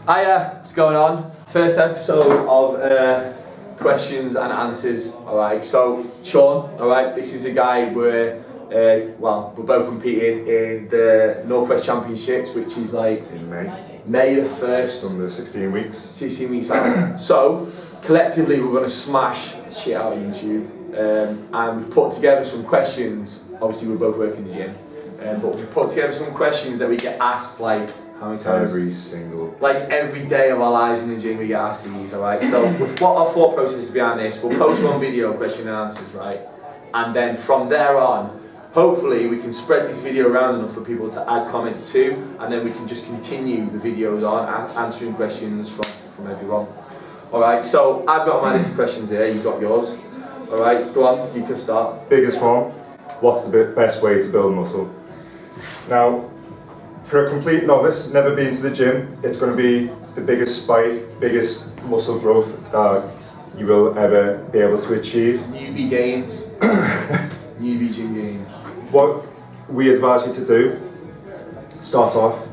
Hiya, what's going on? First episode of questions and answers. Alright, so Shaun, alright, this is a guy where we're both competing in the Northwest Championships, which is like in May the 1st. Under 16 weeks. 16 weeks out. So, collectively we're going to smash the shit out of YouTube. And we've put together some questions. Obviously we're both working in the gym. But we've put together some questions that we get asked like, how many times? Every day of our lives in the gym we get asked these, alright? So what our thought process is behind this, we'll post one video, question and answers, right? And then from there on, hopefully we can spread this video around enough for people to add comments to, and then we can just continue the videos on, answering questions from everyone. Alright, so I've got my list of questions here, you've got yours. Alright, go on, you can start. Biggest one, what's the best way to build muscle? Now, for a complete novice, never been to the gym, it's going to be the biggest spike, biggest muscle growth that you will ever be able to achieve. Newbie gains. Newbie gym gains. What we advise you to do, start off,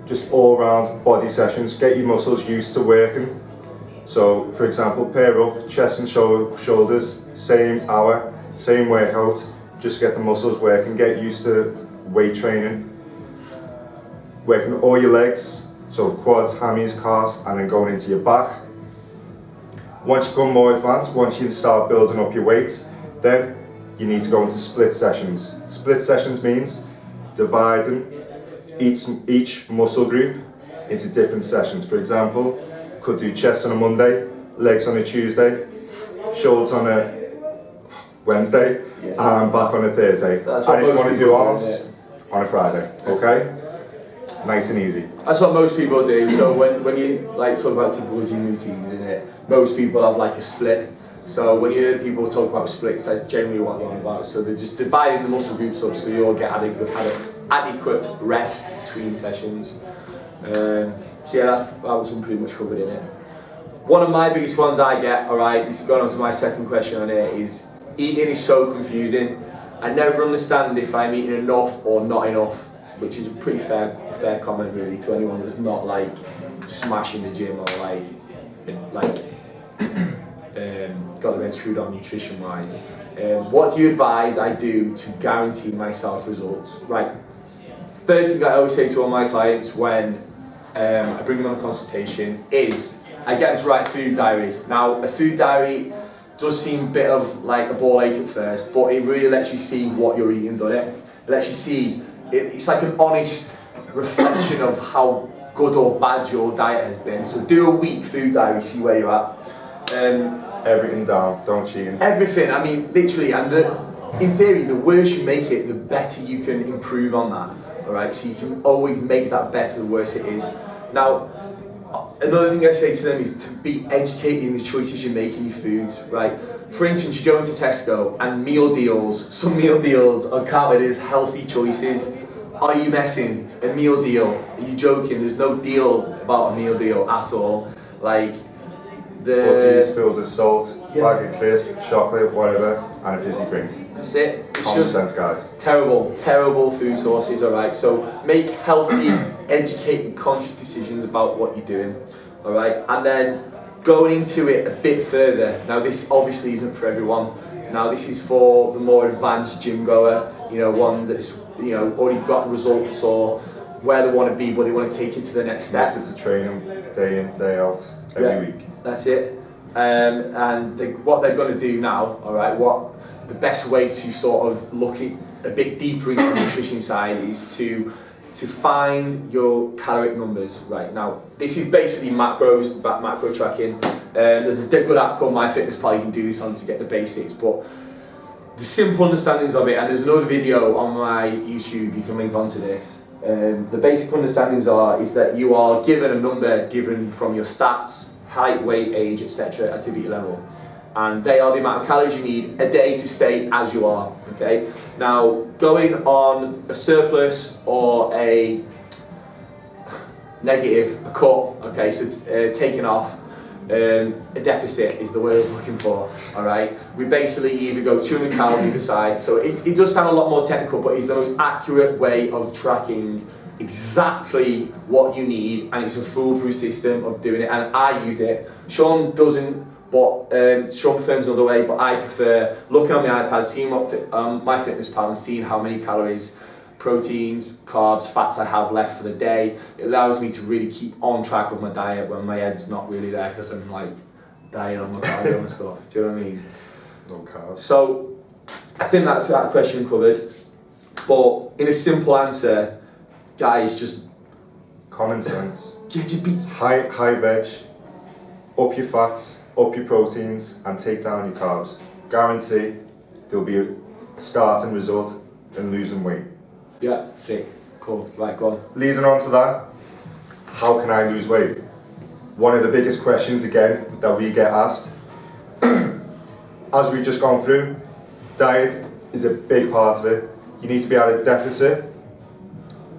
just all round body sessions, get your muscles used to working. So, for example, pair up, chest and shoulders, same hour, same workout, just get the muscles working, get used to weight training. Working all your legs, so quads, hammies, calves, and then going into your back. Once you become more advanced, once you start building up your weights, then you need to go into split sessions. Split sessions means dividing each muscle group into different sessions. For example, could do chest on a Monday, legs on a Tuesday, shoulders on a Wednesday, and back on a Thursday. And if you want to do arms, on a Friday, okay? Nice and easy. That's what most people do. So when you talk about typical gym routines, most people have like a split. So when you hear people talk about splits, that's generally what they're on about. So they're just dividing the muscle groups up so you all get adequate rest between sessions. So yeah, that was pretty much covered in it. One of my biggest ones I get, alright, this is going on to my second question on it, is eating is so confusing. I never understand if I'm eating enough or not enough, which is a pretty fair comment really to anyone that's not like smashing the gym or got their head screwed on nutrition wise. What do you advise I do to guarantee myself results? Right. First thing I always say to all my clients when I bring them on a consultation is I get them to write a food diary. Now a food diary does seem a bit of like a ball ache at first, but it really lets you see what you're eating, doesn't it? It lets you see. It's like an honest reflection of how good or bad your diet has been. So do a week food diary, see where you're at. Everything down, don't cheat. Everything, I mean, literally, and in theory, the worse you make it, the better you can improve on that. Alright, so you can always make that better the worse it is. Now, another thing I say to them is to be educated in the choices you make in your foods, right? For instance, you go into Tesco and some meal deals are counted as healthy choices. Are you messing? A meal deal? Are you joking? There's no deal about a meal deal at all. Like, is filled with salt, bag of crisp, chocolate, whatever, and a fizzy drink. That's it. It's common just sense, guys. Terrible food sources, alright? So make healthy, educated, conscious decisions about what you're doing, alright? And then going into it a bit further. Now this obviously isn't for everyone. Now this is for the more advanced gym goer, one that's, already got results or where they want to be, but they want to take it to the next step. It's a training day in, day out, every week. That's it. And what they're going to do now, alright, the best way to sort of look a bit deeper into the nutrition side is to find your caloric numbers. Right now, this is basically macro tracking. There's a good app called MyFitnessPal you can do this on to get the basics, but the simple understandings of it, and there's another video on my YouTube you can link onto this. The basic understandings is that you are given a number given from your stats, height, weight, age, etc., activity level. And they are the amount of calories you need a day to stay as you are, okay? Now, going on a surplus or a negative, a cut, okay, so taking off, a deficit is the word I was looking for, alright? We basically either go 200 calories either side, so it does sound a lot more technical, but it's the most accurate way of tracking exactly what you need, and it's a foolproof system of doing it, and I use it. Shaun doesn't, but Shaun prefers another way, but I prefer looking on my iPad, seeing what my fitness pal and seeing how many calories, proteins, carbs, fats I have left for the day. It allows me to really keep on track with my diet when my head's not really there because I'm like dying on my cardio and stuff. Do you know what I mean? No carbs. So I think that's that question covered. But in a simple answer, guys, just common sense. just be High veg, up your fats, up your proteins, and take down your carbs. Guarantee there'll be a starting result in losing weight. yeah, sick, cool, right, go on. Leading on to that, how can I lose weight? One of the biggest questions again that we get asked, as we've just gone through, diet is a big part of it. You need to be at a deficit,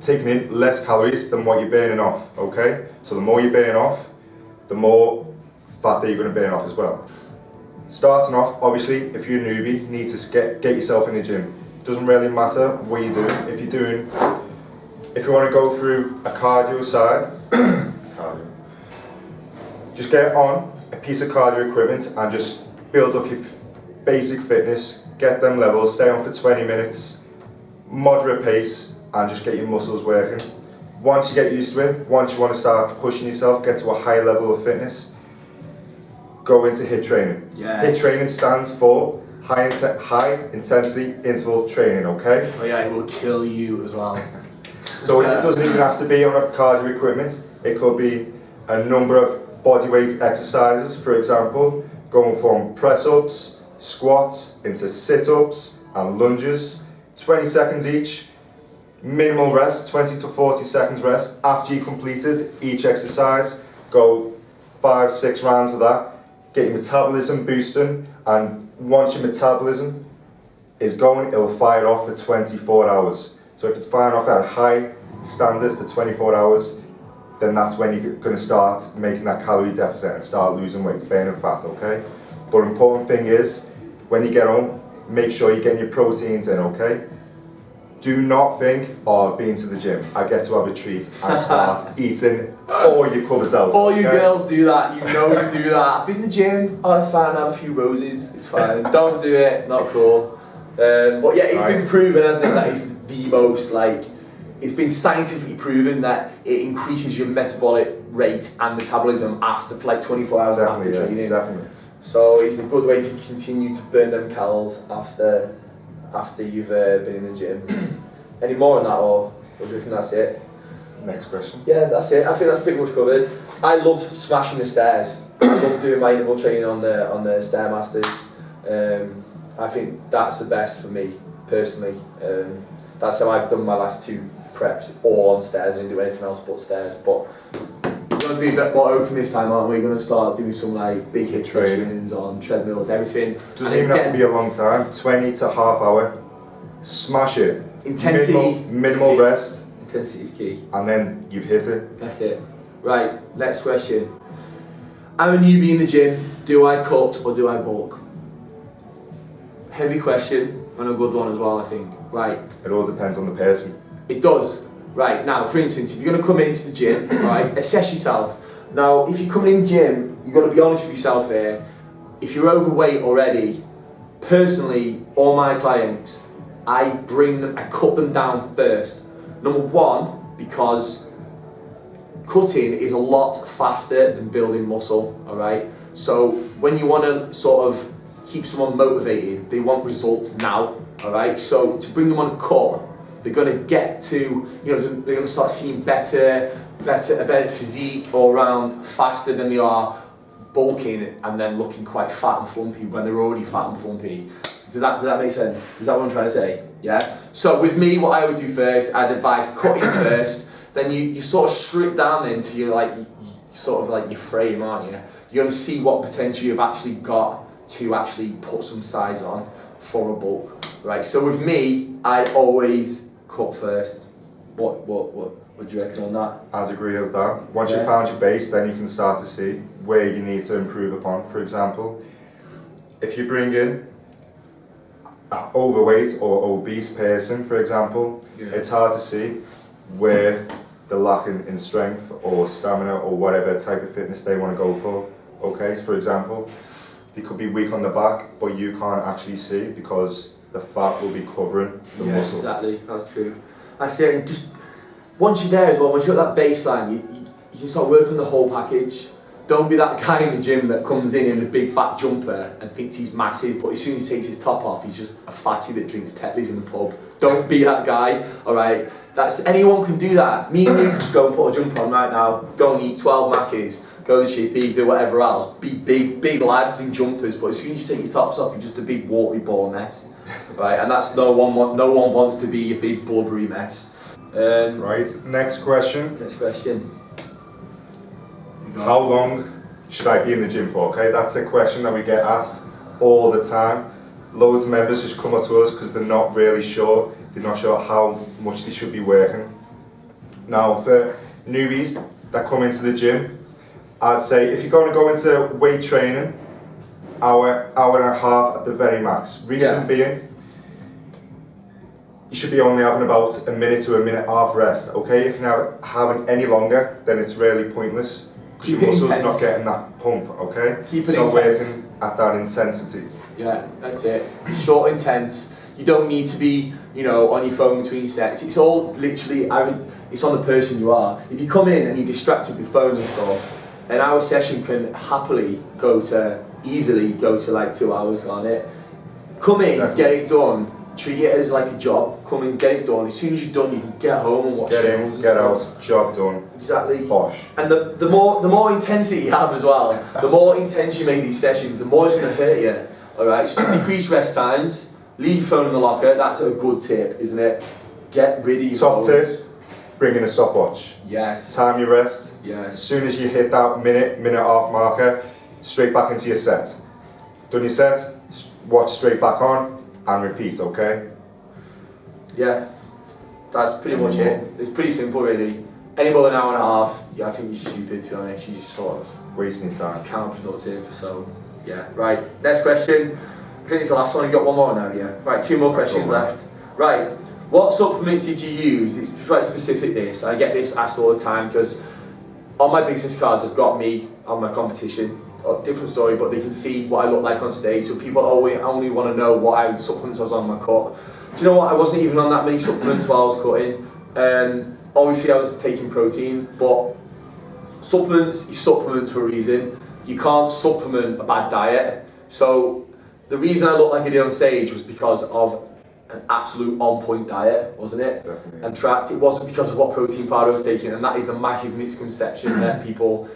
taking in less calories than what you're burning off, okay? So the more you burn off, the more fat that you're going to burn off as well. Starting off, obviously, if you're a newbie, you need to get yourself in the gym. Doesn't really matter what you're doing. If you want to go through a cardio side, just get on a piece of cardio equipment and just build up your basic fitness, get them levels, stay on for 20 minutes, moderate pace, and just get your muscles working. Once you get used to it, once you want to start pushing yourself, get to a high level of fitness, go into HIIT training. Yes. HIIT training stands for high intensity interval training, okay? Oh yeah, it will kill you as well. So it doesn't even have to be on a cardio equipment. It could be a number of bodyweight exercises, for example, going from press-ups, squats, into sit-ups and lunges, 20 seconds each, minimal rest, 20 to 40 seconds rest. After you completed each exercise, go 5-6 rounds of that, get your metabolism boosting, and once your metabolism is going, it'll fire off for 24 hours. So if it's firing off at a high standard for 24 hours, then that's when you're going to start making that calorie deficit and start losing weight, burning fat, okay? But important thing is, when you get home, make sure you're getting your proteins in, okay? Do not think, oh, I've been to the gym, I get to have a treat and start eating all your cupboards out. All you okay? girls do that, you know you do that. I've been in the gym, oh it's fine, I have a few roses, it's fine. Don't do it, not cool. But yeah, it's been proven, hasn't it, that it's the most, like, it's been scientifically proven that it increases your metabolic rate and metabolism after, for like 24 hours after training. Definitely. So it's a good way to continue to burn them calories after you've been in the gym. Any more on that, or do you reckon that's it? Next question. Yeah, that's it. I think that's pretty much covered. I love smashing the stairs. I love doing my interval training on the Stairmasters. I think that's the best for me, personally. That's how I've done my last 2 preps, all on stairs. I didn't do anything else but stairs. But we're going to be a bit more open this time, aren't we? We're going to start doing some like big HIIT trainings on treadmills, everything. Doesn't even have to be a long time, 20 to half hour. Smash it. Intensity. Minimal rest. Intensity is key. And then you've hit it. That's it. Right, next question. I'm a newbie in the gym. Do I cut or do I bulk? Heavy question, and a good one as well, I think. Right. It all depends on the person. It does. Right, now, for instance, if you're going to come into the gym, right, assess yourself. Now, if you're coming in the gym, you've got to be honest with yourself here. If you're overweight already, personally, all my clients, I cut them down first. Number one, because cutting is a lot faster than building muscle, alright? So when you want to sort of keep someone motivated, they want results now, alright? So to bring them on a cut, they're going to get to, they're going to start seeing a better physique all around faster than they are bulking and then looking quite fat and flumpy when they're already fat and flumpy. Does that make sense? Is that what I'm trying to say? Yeah? So with me, what I always do first, I'd advise cutting first, then you sort of strip down into your your frame, aren't you? You're going to see what potential you've actually got to actually put some size on for a bulk. Right, so with me, I'd always cut first. What do you reckon on that? I'd agree with that. Once you've found your base, then you can start to see where you need to improve upon. For example, if you bring in an overweight or obese person, for example, it's hard to see where they're lacking in strength or stamina or whatever type of fitness they want to go for. Okay, for example, they could be weak on the back, but you can't actually see because the fat will be covering the muscle. Exactly, that's true. That's it. And just once you're there as well, once you've got that baseline, you can start working the whole package. Don't be that guy in the gym that comes in a big fat jumper and thinks he's massive, but as soon as he takes his top off, he's just a fatty that drinks Tetleys in the pub. Don't be that guy, alright? Anyone can do that. Me and you just go and put a jumper on right now, go and eat 12 Mackies, go to the chippy, do whatever else. Be big lads in jumpers, but as soon as you take your tops off, you're just a big watery ball mess. Right, and that's no one wants to be a big blubbery mess. Right, next question. Next question. How long should I be in the gym for? Okay, that's a question that we get asked all the time. Loads of members just come up to us because they're not really sure. They're not sure how much they should be working. Now, for newbies that come into the gym, I'd say if you're going to go into weight training, hour and a half at the very max. Reason being, you should be only having about a minute to a minute half rest. Okay, if you're not having any longer, then it's really pointless. Because your muscles are not getting that pump, okay? Keep it so intense. Working at that intensity. Yeah, that's it. Short, intense. You don't need to be, on your phone between sets. It's all literally, it's on the person you are. If you come in and you're distracted with phones and stuff, an hour session can happily easily go to like 2 hours, can't it? Come in, Definitely. get it done, treat it as like a job, come in, get it done. As soon as you're done, you can get home and watch Get films in, get and out, stuff. job done. Exactly. Bosh. And the more intensity you have as well, the more intense you make these sessions, the more it's going to hurt you. Alright, so decrease rest times, leave your phone in the locker, that's a good tip, isn't it? Get rid of your Top phones. tip, bring in a stopwatch. Yes. Time your rest. Yes. As soon as you hit that minute half marker, straight back into your set. Done your set, watch straight back on and repeat, okay? Yeah, that's pretty much it. It's pretty simple really. Any more than an hour and a half, I think you're stupid to be honest, you just sort of, Wasting your time. it's counterproductive, so yeah. Right, next question. I think it's the last one, you've got one more now, yeah? Right, 2 more questions left. Right, what supplements did you use? It's quite specific this, I get this asked all the time because on my business cards I've got me on my competition. Different story, but they can see what I look like on stage, so people only want to know what supplements I was on my cut. Do you know what, I wasn't even on that many supplements while I was cutting. Obviously I was taking protein, but supplements is supplements for a reason. You can't supplement a bad diet. So the reason I looked like I did on stage was because of an absolute on-point diet, wasn't it? Definitely. And tracked. It wasn't because of what protein powder I was taking, and that is a massive misconception that people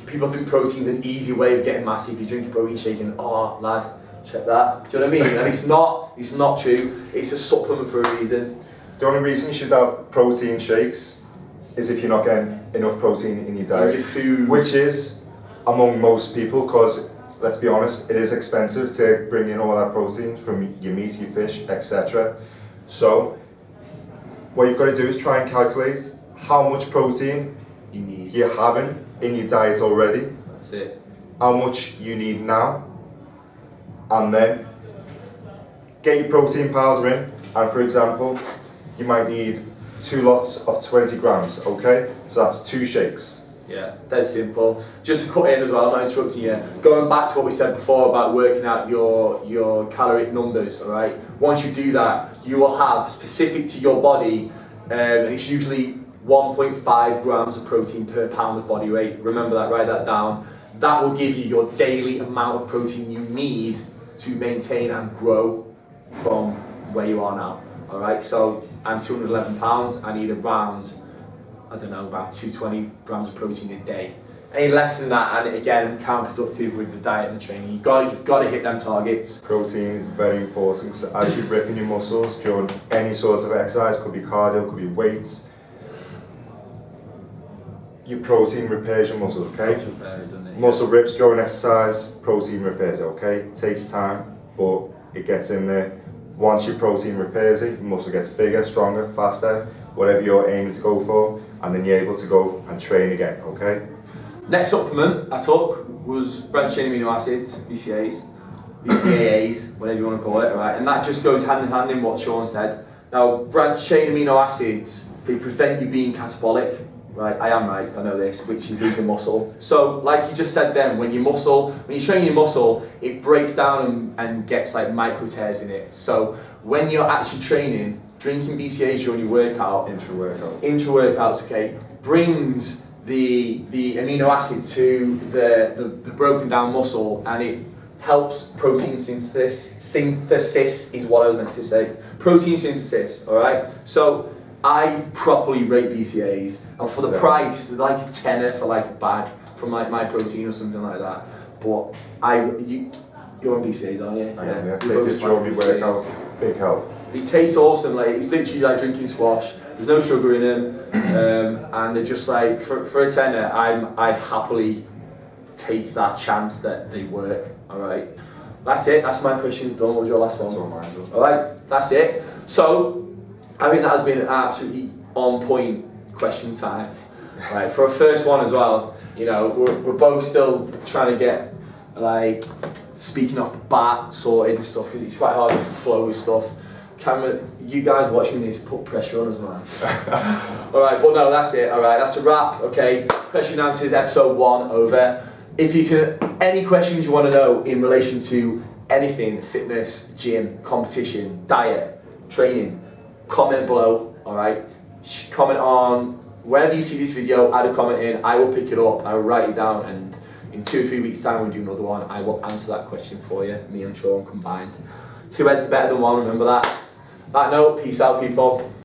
think protein's an easy way of getting massive. You drink a protein shake and, oh lad, check that. Do you know what I mean? And it's not true. It's a supplement for a reason. The only reason you should have protein shakes is if you're not getting enough protein in your diet. In your food. Which is among most people, because let's be honest, it is expensive to bring in all that protein from your meat, your fish, etc. So what you've got to do is try and calculate how much protein you're having in your diet already. That's it. How much you need now, and then get your protein powder in. And for example, you might need 2 lots of 20 grams, okay? So that's 2 shakes. Yeah, that's simple. Just to cut in as well, I'm not interrupting you. Going back to what we said before about working out your caloric numbers, alright? Once you do that, you will have specific to your body, and it's usually 1.5 grams of protein per pound of body weight. Remember that, write that down. That will give you your daily amount of protein you need to maintain and grow from where you are now. Alright, so I'm 211 pounds, I need around, I don't know, about 220 grams of protein a day. Any less than that, and again, counterproductive with the diet and the training. You've got to hit them targets. Protein is very important because as you're ripping your muscles during any sort of exercise, could be cardio, could be weights, your protein repairs your muscles, okay? Muscle rips during exercise, protein repairs it, okay? It takes time, but it gets in there. Once your protein repairs it, your muscle gets bigger, stronger, faster, whatever you're aiming to go for, and then you're able to go and train again, okay? Next supplement I took was branched chain amino acids, BCAAs, whatever you want to call it, right? And that just goes hand in hand in what Shaun said. Now, branched chain amino acids they prevent you being catabolic. Right, I am right, I know this, which is losing muscle. So, like you just said then, when you train your muscle, it breaks down and gets like micro tears in it. So, when you're actually training, drinking BCAAs during your workout, intra-workouts, okay, brings the amino acid to the broken down muscle, and it helps protein synthesis. Synthesis is what I was meant to say. Protein synthesis, alright? So, I properly rate BCAAs, and for the price, they're like a tenner for like a bag from like My Protein or something like that. But you're on BCAAs, aren't you? Yeah. Take it during your workout, big help. It tastes awesome. Like it's literally like drinking squash. There's no sugar in them, and they're just like for a tenner, I'd happily take that chance that they work. All right, that's it. That's my questions done. What was your last one? That's all mine done. All right, that's it. So. I think that has been an absolutely on point question time. Right, for a first one as well, you know, we're both still trying to get like speaking off the bat sorted and stuff, because it's quite hard just to flow with stuff. You guys watching this, put pressure on us, man. Alright, but no, that's it. Alright, that's a wrap. Okay, question and answers episode 1 over. If you can, any questions you want to know in relation to anything, fitness, gym, competition, diet, training, comment below, alright? Comment on wherever you see this video, add a comment in, I will pick it up, I will write it down, and in 2 or 3 weeks time we'll do another one. I will answer that question for you, me and Shaun combined. 2 heads are better than 1, remember that. That note, peace out people.